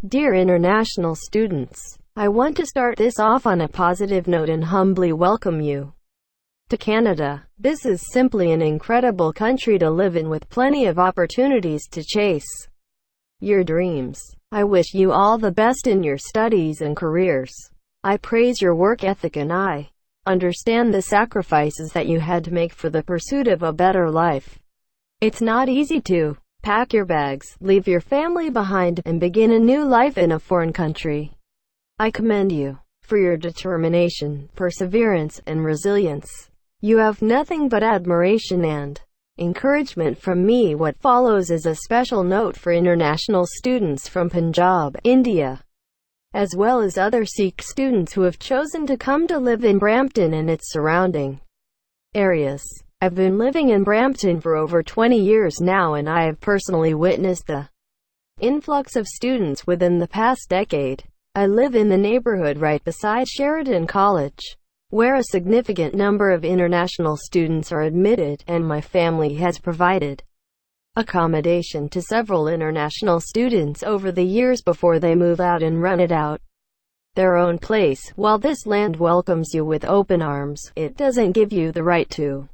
Dear international students, I want to start this off on a positive note and humbly welcome you to Canada. This is simply an incredible country to live in with plenty of opportunities to chase your dreams. I wish you all the best in your studies and careers. I praise your work ethic and I understand the sacrifices that you had to make for the pursuit of a better life. It's not easy to pack your bags, leave your family behind, and begin a new life in a foreign country. I commend you for your determination, perseverance, and resilience. You have nothing but admiration and encouragement from me. What follows is a special note for international students from Punjab, India, as well as other Sikh students who have chosen to come to live in Brampton and its surrounding areas. I've been living in Brampton for over 20 years now, and I have personally witnessed the influx of students within the past decade. I live in the neighborhood right beside Sheridan College, where a significant number of international students are admitted, and my family has provided accommodation to several international students over the years before they move out and rented out their own place. While this land welcomes you with open arms, it doesn't give you the right to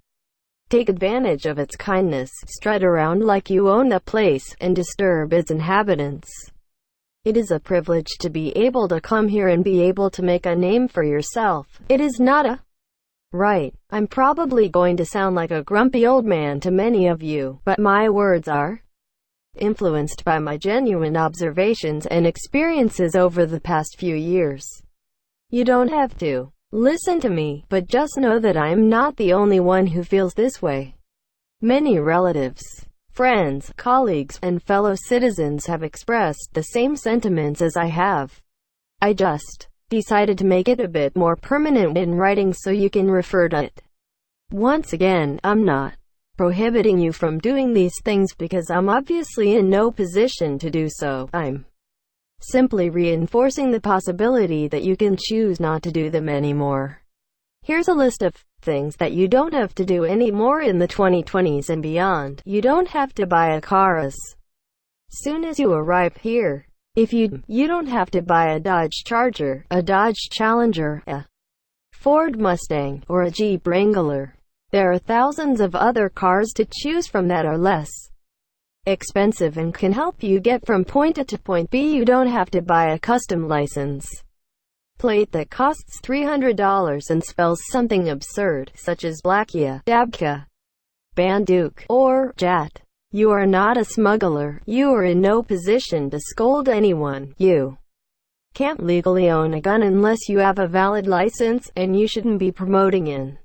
take advantage of its kindness, strut around like you own the place, and disturb its inhabitants. It is a privilege to be able to come here and be able to make a name for yourself. It is not a right. I'm probably going to sound like a grumpy old man to many of you, but my words are influenced by my genuine observations and experiences over the past few years. You don't have to listen to me, but just know that I am not the only one who feels this way. Many relatives, friends, colleagues, and fellow citizens have expressed the same sentiments as I have. I just decided to make it a bit more permanent in writing so you can refer to it. Once again, I'm not prohibiting you from doing these things because I'm obviously in no position to do so. I'm simply reinforcing the possibility that you can choose not to do them anymore. Here's a list of things that you don't have to do anymore in the 2020s and beyond. You don't have to buy a car as soon as you arrive here. If you don't have to buy a Dodge Charger, a Dodge Challenger, a Ford Mustang, or a Jeep Wrangler. There are thousands of other cars to choose from that are less expensive and can help you get from point A to point B. You don't have to buy a custom license plate that costs $300 and spells something absurd, such as Blakia, Dabka, Banduq, or Jat. You are not a smuggler. You are in no position to scold anyone. You can't legally own a gun unless you have a valid license, and you shouldn't be promoting an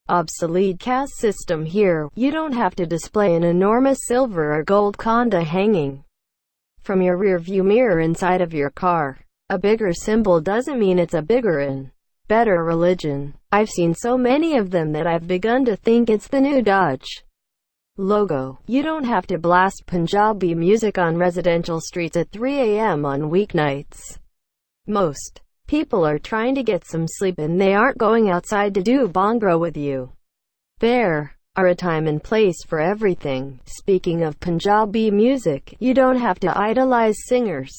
obsolete caste system here. You don't have to display an enormous silver or gold conda hanging from your rear view mirror inside of your car. A bigger symbol doesn't mean it's a bigger and better religion. I've seen so many of them that I've begun to think it's the new Dodge logo. You don't have to blast Punjabi music on residential streets at 3 a.m. on weeknights. Most people are trying to get some sleep and they aren't going outside to do bhangra with you. There are a time and place for everything. Speaking of Punjabi music, you don't have to idolize singers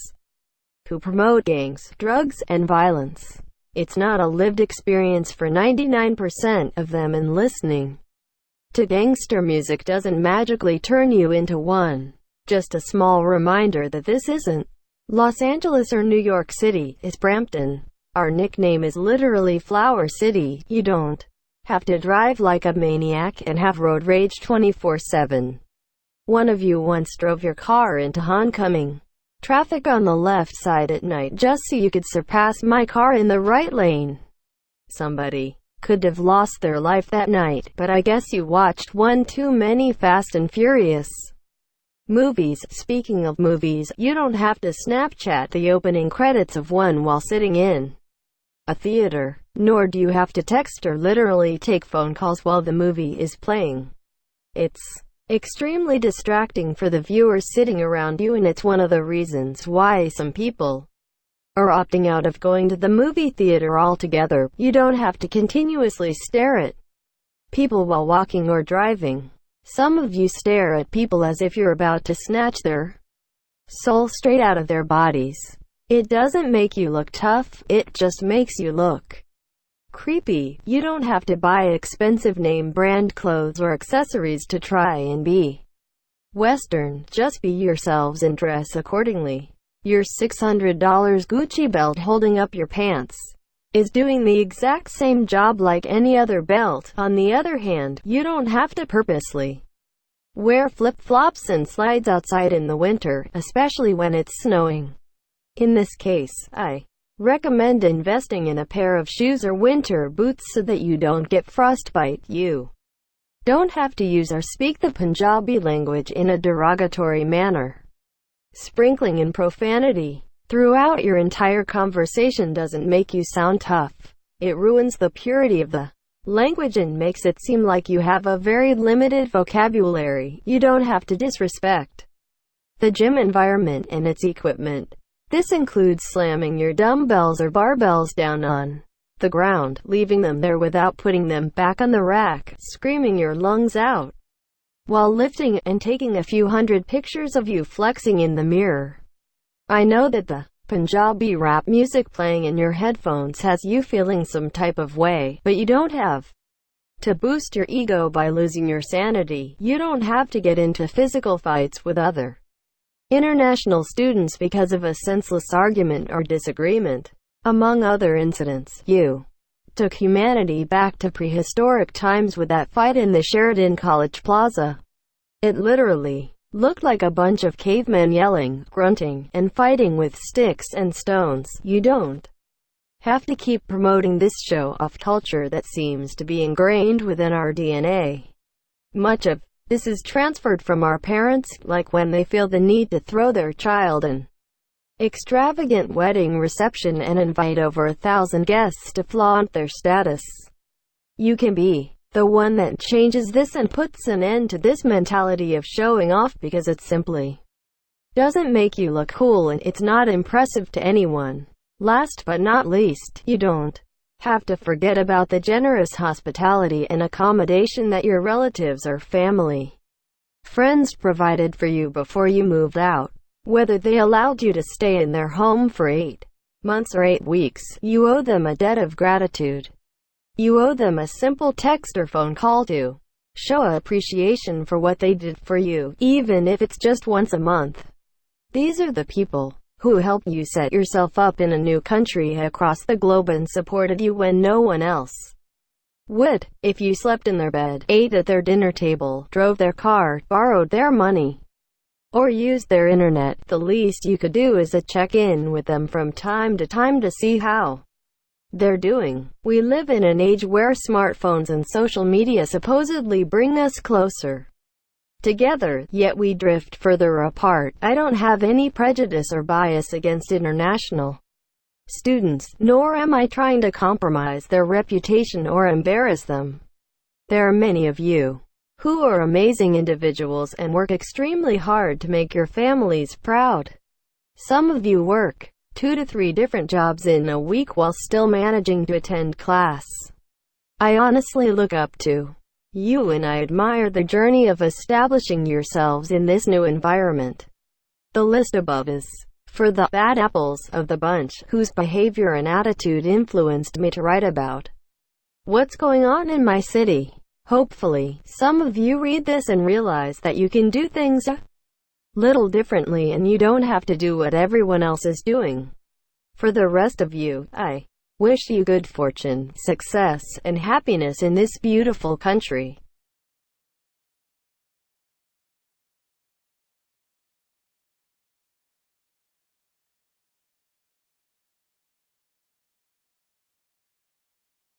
who promote gangs, drugs, and violence. It's not a lived experience for 99% of them, and listening to gangster music doesn't magically turn you into one. Just a small reminder that this isn't Los Angeles or New York City, it's Brampton. Our nickname is literally Flower City. You don't have to drive like a maniac and have road rage 24/7. One of you once drove your car into oncoming traffic on the left side at night just so you could surpass my car in the right lane. Somebody could have lost their life that night, but I guess you watched one too many Fast and Furious movies. Speaking of movies, you don't have to Snapchat the opening credits of one while sitting in a theater, nor do you have to text or literally take phone calls while the movie is playing. It's extremely distracting for the viewers sitting around you, and it's one of the reasons why some people are opting out of going to the movie theater altogether. You don't have to continuously stare at people while walking or driving. Some of you stare at people as if you're about to snatch their soul straight out of their bodies. It doesn't make you look tough, it just makes you look creepy. You don't have to buy expensive name brand clothes or accessories to try and be Western. Just be yourselves and dress accordingly. Your $600 Gucci belt holding up your pants is doing the exact same job like any other belt. On the other hand, you don't have to purposely wear flip-flops and slides outside in the winter, especially when it's snowing. In this case, I recommend investing in a pair of shoes or winter boots so that you don't get frostbite. You don't have to use or speak the Punjabi language in a derogatory manner. Sprinkling in profanity throughout your entire conversation doesn't make you sound tough. It ruins the purity of the language and makes it seem like you have a very limited vocabulary. You don't have to disrespect the gym environment and its equipment. This includes slamming your dumbbells or barbells down on the ground, leaving them there without putting them back on the rack, screaming your lungs out while lifting, and taking a few hundred pictures of you flexing in the mirror. I know that the Punjabi rap music playing in your headphones has you feeling some type of way, but you don't have to boost your ego by losing your sanity. You don't have to get into physical fights with other international students because of a senseless argument or disagreement. Among other incidents, you took humanity back to prehistoric times with that fight in the Sheridan College Plaza. It literally looked like a bunch of cavemen yelling, grunting, and fighting with sticks and stones. You don't have to keep promoting this show-off culture that seems to be ingrained within our DNA. Much of this is transferred from our parents, like when they feel the need to throw their child an extravagant wedding reception and invite over 1,000 guests to flaunt their status. You can be the one that changes this and puts an end to this mentality of showing off, because it simply doesn't make you look cool and it's not impressive to anyone. Last but not least, you don't have to forget about the generous hospitality and accommodation that your relatives or family friends provided for you before you moved out. Whether they allowed you to stay in their home for 8 months or 8 weeks, you owe them a debt of gratitude. You owe them a simple text or phone call to show appreciation for what they did for you, even if it's just once a month. These are the people who helped you set yourself up in a new country across the globe and supported you when no one else would. If you slept in their bed, ate at their dinner table, drove their car, borrowed their money, or used their internet, the least you could do is check in with them from time to time to see how they're doing. We live in an age where smartphones and social media supposedly bring us closer together, yet we drift further apart. I don't have any prejudice or bias against international students, nor am I trying to compromise their reputation or embarrass them. There are many of you who are amazing individuals and work extremely hard to make your families proud. Some of you work 2 to 3 different jobs in a week while still managing to attend class. I honestly look up to you and I admire the journey of establishing yourselves in this new environment. The list above is for the bad apples of the bunch, whose behavior and attitude influenced me to write about what's going on in my city. Hopefully, some of you read this and realize that you can do things a little differently and you don't have to do what everyone else is doing. For the rest of you, I wish you good fortune, success, and happiness in this beautiful country.